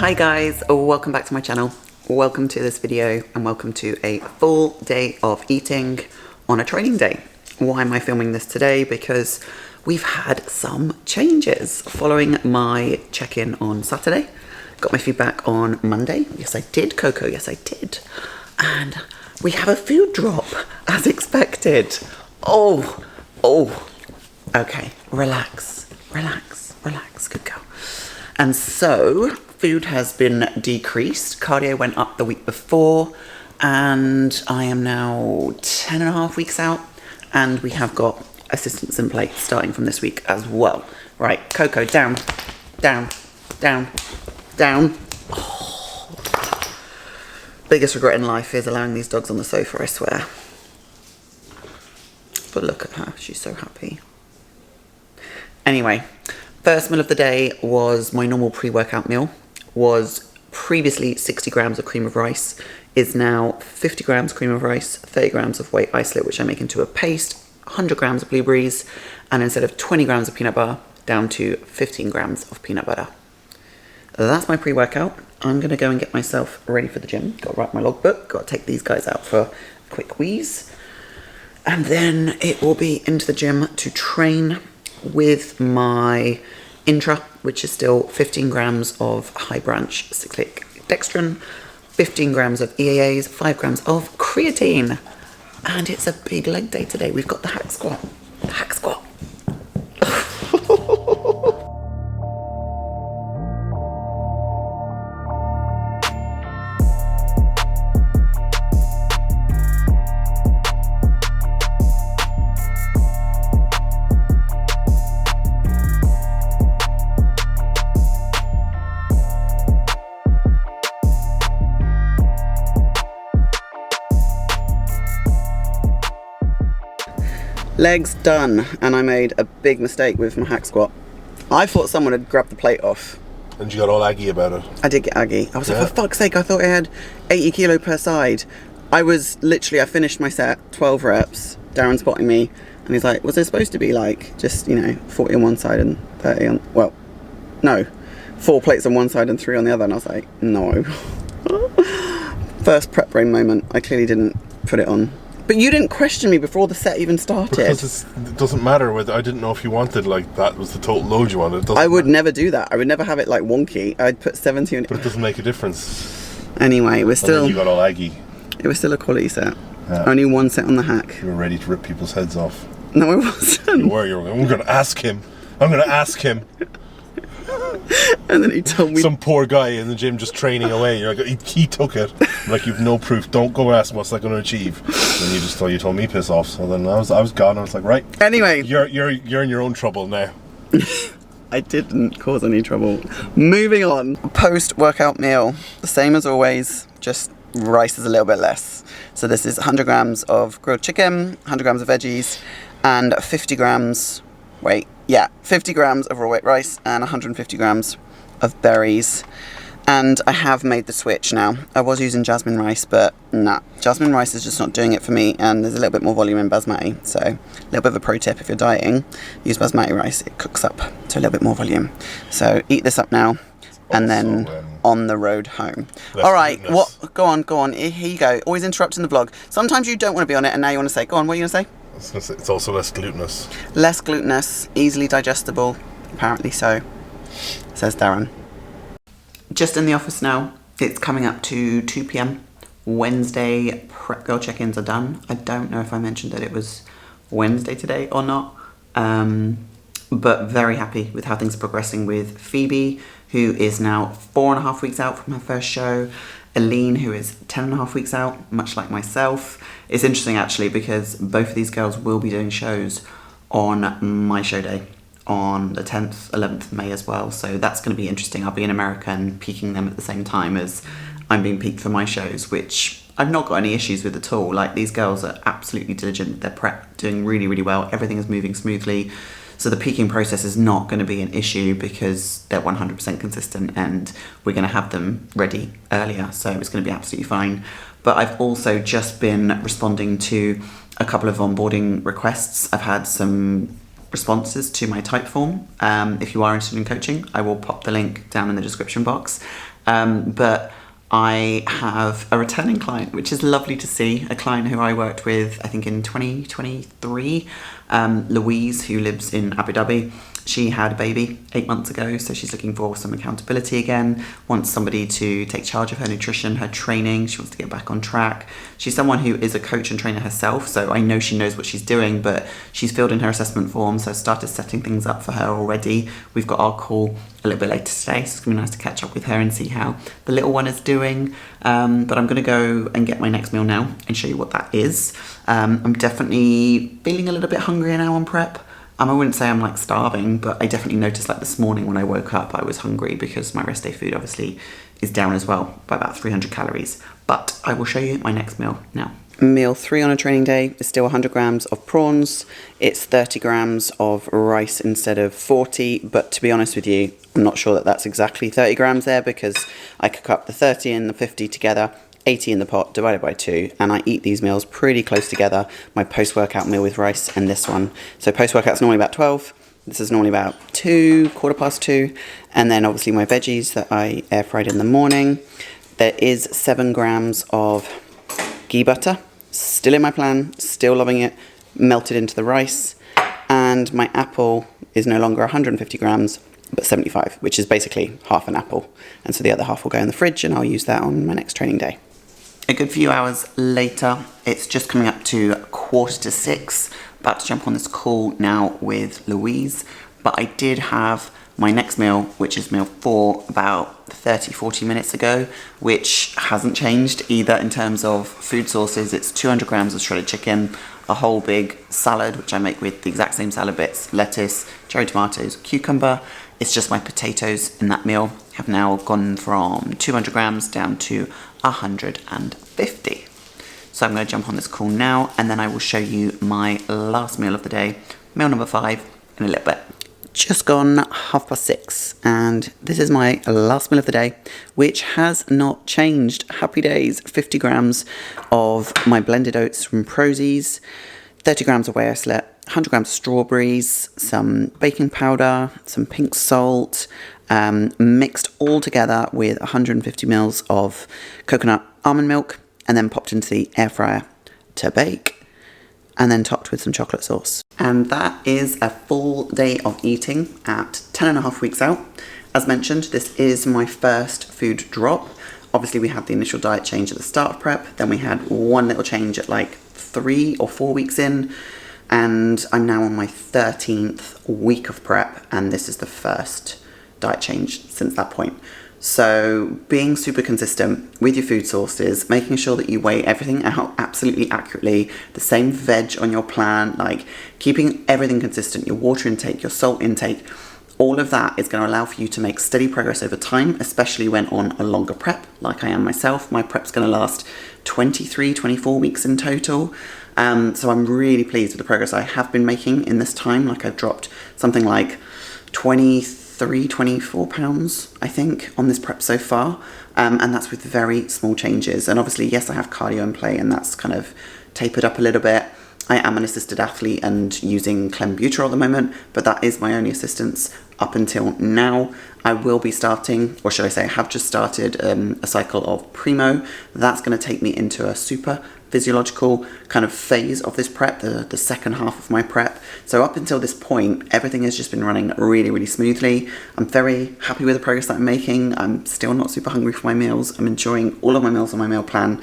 Hi guys, welcome back to my channel. Welcome to this video and welcome to a full day of eating on a training day. Why am I filming this today? Because we've had some changes following my check-in on Saturday. Got my feedback on Monday. Yes, I did, Coco. Yes, I did. And we have a food drop as expected. Oh. Okay, relax. Good girl. And so food has been decreased. Cardio went up the week before and I am now 10 and a half weeks out and we have got assistance in place starting from this week as well. Right, Coco, down. Oh. Biggest regret in life is allowing these dogs on the sofa, I swear. But look at her, she's so happy. Anyway, first meal of the day was my normal pre-workout meal. Was previously 60 grams of cream of rice, is now 50 grams cream of rice, 30 grams of white isolate, which I make into a paste, 100 grams of blueberries, and instead of 20 grams of peanut butter, down to 15 grams of peanut butter. That's my pre-workout. I'm gonna go and get myself ready for the gym. Gotta write my logbook, gotta take these guys out for a quick wheeze. And then it will be into the gym to train with my intra, which is still 15 grams of high branch cyclic dextrin, 15 grams of EAAs, 5 grams of creatine. And it's a big leg day today. We've got the hack squat. Legs done, and I made a big mistake with my hack squat. I thought someone had grabbed the plate off. And you got all aggy about it. I did get aggy. I was like, for fuck's sake, I thought I had 80 kilo per side. I finished my set, 12 reps, Darren spotting me, and he's like, was it supposed to be like, just, 40 on one side and 30 on, well, no, 4 plates on one side and 3 on the other, and I was like, no. First prep brain moment, I clearly didn't put it on. But you didn't question me before the set even started. Because it doesn't matter whether, I didn't know if you wanted, like, that was the total load you wanted. I would never do that. I would never have it, like, wonky. I'd put 70 on it. But it doesn't make a difference. Anyway, we're still... And then you got all aggy. It was still a quality set. Yeah. Only one set on the hack. You were ready to rip people's heads off. No, I wasn't. You were going to ask him. I'm going to ask him. And then he told me... Some poor guy in the gym just training away. You're like, he took it. I'm like, you've no proof. Don't go ask him what's that going to achieve. And you told me piss off. So then I was gone. I was like, right. Anyway. You're in your own trouble now. I didn't cause any trouble. Moving on. Post-workout meal. The same as always. Just rice is a little bit less. So this is 100 grams of grilled chicken, 100 grams of veggies, and 50 grams... 50 grams of raw white rice and 150 grams of berries. And I have made the switch now. I was using jasmine rice, but nah, jasmine rice is just not doing it for me, and there's a little bit more volume in basmati. So a little bit of a pro tip: if you're dieting, use basmati rice. It cooks up to a little bit more volume. So eat this up now, and then on the road home. All right, goodness. What? Go on. Here you go. Always interrupting the vlog. Sometimes you don't want to be on it, and now you want to say, go on. What are you going to say? It's also less glutinous. Less glutinous, easily digestible, apparently so, says Darren. Just in the office now. It's coming up to 2 p.m. Wednesday prep girl check-ins are done. I don't know if I mentioned that it was Wednesday today or not, but very happy with how things are progressing with Phoebe, who is now 4.5 weeks out from her first show. Aline, who is 10.5 weeks out, much like myself. It's interesting actually because both of these girls will be doing shows on my show day on the 10th, 11th of May as well. So that's going to be interesting. I'll be in America and peaking them at the same time as I'm being peaked for my shows, which I've not got any issues with at all. Like, these girls are absolutely diligent with their prep, doing really, really well. Everything is moving smoothly. So the peaking process is not going to be an issue because they're 100% consistent and we're going to have them ready earlier. So it's going to be absolutely fine. But I've also just been responding to a couple of onboarding requests. I've had some responses to my type form. If you are interested in coaching, I will pop the link down in the description box. But I have a returning client, which is lovely to see. A client who I worked with, I think in 2023, Louise, who lives in Abu Dhabi. She had a baby 8 months ago, so she's looking for some accountability again, wants somebody to take charge of her nutrition, her training. She wants to get back on track. She's someone who is a coach and trainer herself, so I know she knows what she's doing, but she's filled in her assessment form, so I've started setting things up for her already. We've got our call a little bit later today, so it's going to be nice to catch up with her and see how the little one is doing. But I'm going to go and get my next meal now and show you what that is. I'm definitely feeling a little bit hungrier now on prep. I wouldn't say I'm like starving, but I definitely noticed like this morning when I woke up, I was hungry because my rest day food obviously is down as well by about 300 calories. But I will show you my next meal now. Meal 3 on a training day is still 100 grams of prawns. It's 30 grams of rice instead of 40, but to be honest with you, I'm not sure that that's exactly 30 grams there because I cook up the 30 and the 50 together, 80 in the pot divided by 2, and I eat these meals pretty close together. My post-workout meal with rice and this one. So post-workout's normally about 12. This is normally about 2, 2:15, and then obviously my veggies that I air fried in the morning. There is 7 grams of ghee butter, still in my plan, still loving it, melted into the rice, and my apple is no longer 150 grams, but 75, which is basically half an apple. And so the other half will go in the fridge and I'll use that on my next training day. A good few hours later, it's just coming up to 5:45, about to jump on this call now with Louise, but I did have my next meal, which is meal 4, about 30-40 minutes ago, which hasn't changed either in terms of food sources. It's 200 grams of shredded chicken, a whole big salad, which I make with the exact same salad bits, lettuce, cherry tomatoes, cucumber. It's just my potatoes in that meal have now gone from 200 grams down to 150. So I'm going to jump on this call now, and then I will show you my last meal of the day, meal number 5, in a little bit. Just gone 6:30, and this is my last meal of the day, which has not changed. Happy days. 50 grams of my blended oats from PROZIS, 30 grams of whey isolate, 100 grams of strawberries, some baking powder, some pink salt, mixed all together with 150 mils of coconut almond milk, and then popped into the air fryer to bake, and then topped with some chocolate sauce. And that is a full day of eating at 10.5 weeks out. As mentioned, this is my first food drop. Obviously we had the initial diet change at the start of prep, then we had one little change at like 3 or 4 weeks in, and I'm now on my 13th week of prep, and this is the first diet change since that point. So being super consistent with your food sources, making sure that you weigh everything out absolutely accurately, the same veg on your plan, like keeping everything consistent, your water intake, your salt intake, all of that is going to allow for you to make steady progress over time, especially when on a longer prep, like I am myself. My prep's going to last 23, 24 weeks in total. So I'm really pleased with the progress I have been making in this time. Like I've dropped something like 24 pounds, I think, on this prep so far. And that's with very small changes. And obviously, yes, I have cardio in play, and that's kind of tapered up a little bit. I am an assisted athlete and using clenbuterol at the moment, but that is my only assistance up until now. I will be starting, or should I say I have just started, a cycle of Primo. That's going to take me into a super physiological kind of phase of this prep, the second half of my prep. So up until this point, everything has just been running really, really smoothly. I'm very happy with the progress that I'm making. I'm still not super hungry for my meals. I'm enjoying all of my meals on my meal plan.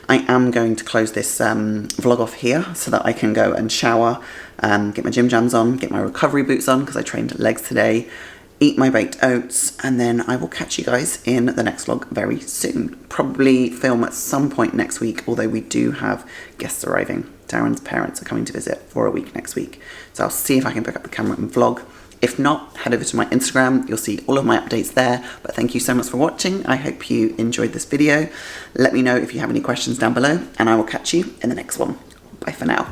I am going to close this vlog off here so that I can go and shower, get my gym jams on, get my recovery boots on because I trained legs today, eat my baked oats, and then I will catch you guys in the next vlog very soon. Probably film at some point next week, although we do have guests arriving. Darren's parents are coming to visit for a week next week. So I'll see if I can pick up the camera and vlog. If not, head over to my Instagram. You'll see all of my updates there. But thank you so much for watching. I hope you enjoyed this video. Let me know if you have any questions down below, and I will catch you in the next one. Bye for now.